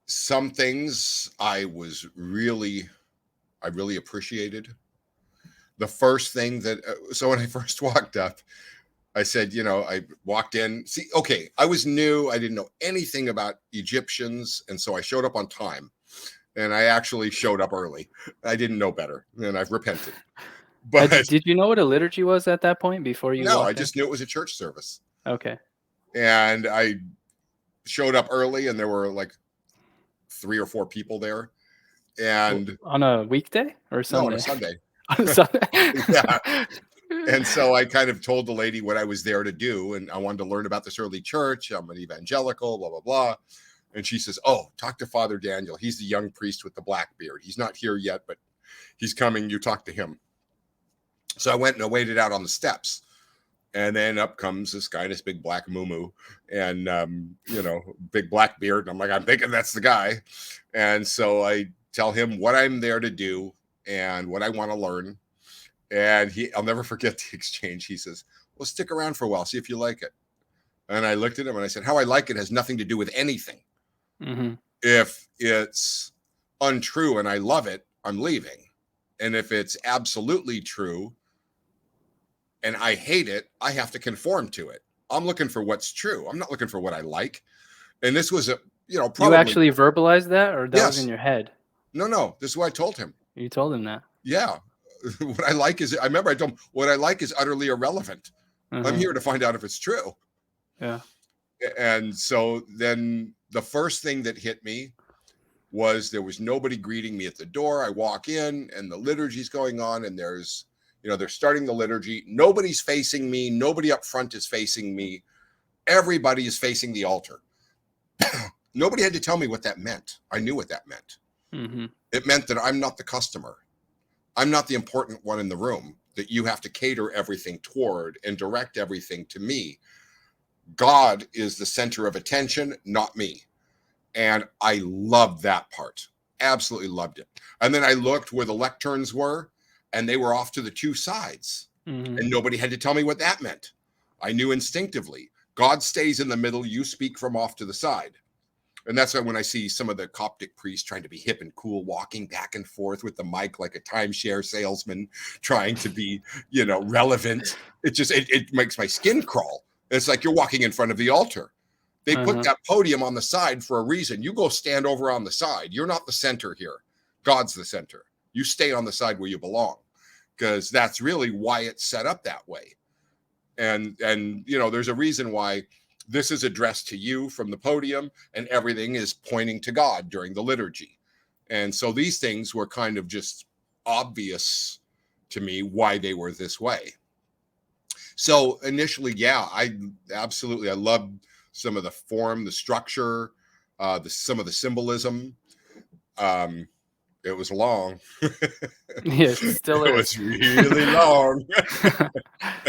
Some things I really appreciated. The first thing that, so when I first walked up, I said, I walked in. See, okay, I was new. I didn't know anything about Egyptians. And so I showed up on time, and I actually showed up early. I didn't know better, and I've repented. But Did you know what a liturgy was at that point before you no, I walked in? just knew it was a church service. Okay. And I showed up early, and there were like 3 or 4 people there. And On a weekday or no, on Sunday? a Sunday. On a Sunday? Yeah. And so I kind of told the lady what I was there to do, and I wanted to learn about this early church. I'm an evangelical, blah, blah, blah. And she says, "Oh, talk to Father Daniel. He's the young priest with the black beard. He's not here yet, but he's coming. You talk to him." So I went and I waited out on the steps. And then up comes this guy, this big black moo and, big black beard. And I'm like, I'm thinking that's the guy. And so I tell him what I'm there to do and what I want to learn. And I'll never forget the exchange. He says, "Well, stick around for a while, see if you like it." And I looked at him and I said, "How I like it has nothing to do with anything. Mm-hmm. If it's untrue and I love it, I'm leaving. And if it's absolutely true and I hate it, I have to conform to it. I'm looking for what's true. I'm not looking for what I like." And this was probably. You actually verbalized that, or that was in Yes. your head? No, this is what I told him. You told him that? Yeah. What I like is, I remember I told him, what I like is utterly irrelevant. I'm here to find out if it's true. Yeah. And so then the first thing that hit me was there was nobody greeting me at the door. I walk in and the liturgy's going on, and they're starting the liturgy. Nobody's facing me. Nobody up front is facing me. Everybody is facing the altar. Nobody had to tell me what that meant. I knew what that meant. Mm-hmm. It meant that I'm not the customer. I'm not the important one in the room that you have to cater everything toward and direct everything to me. God is the center of attention, not me. And I loved that part. Absolutely loved it. And then I looked where the lecterns were, and they were off to the 2 sides. Mm-hmm. And nobody had to tell me what that meant. I knew instinctively. God stays in the middle. You speak from off to the side. And that's why when I see some of the Coptic priests trying to be hip and cool, walking back and forth with the mic like a timeshare salesman, trying to be, relevant, it makes my skin crawl. It's like you're walking in front of the altar. They put that podium on the side for a reason. You go stand over on the side. You're not the center here. God's the center. You stay on the side where you belong, because that's really why it's set up that way. And there's a reason why this is addressed to you from the podium, and everything is pointing to God during the liturgy. And so these things were kind of just obvious to me why they were this way. So initially, yeah, I loved some of the form, the structure, some of the symbolism. It was long. Yeah, it still is. It was really long.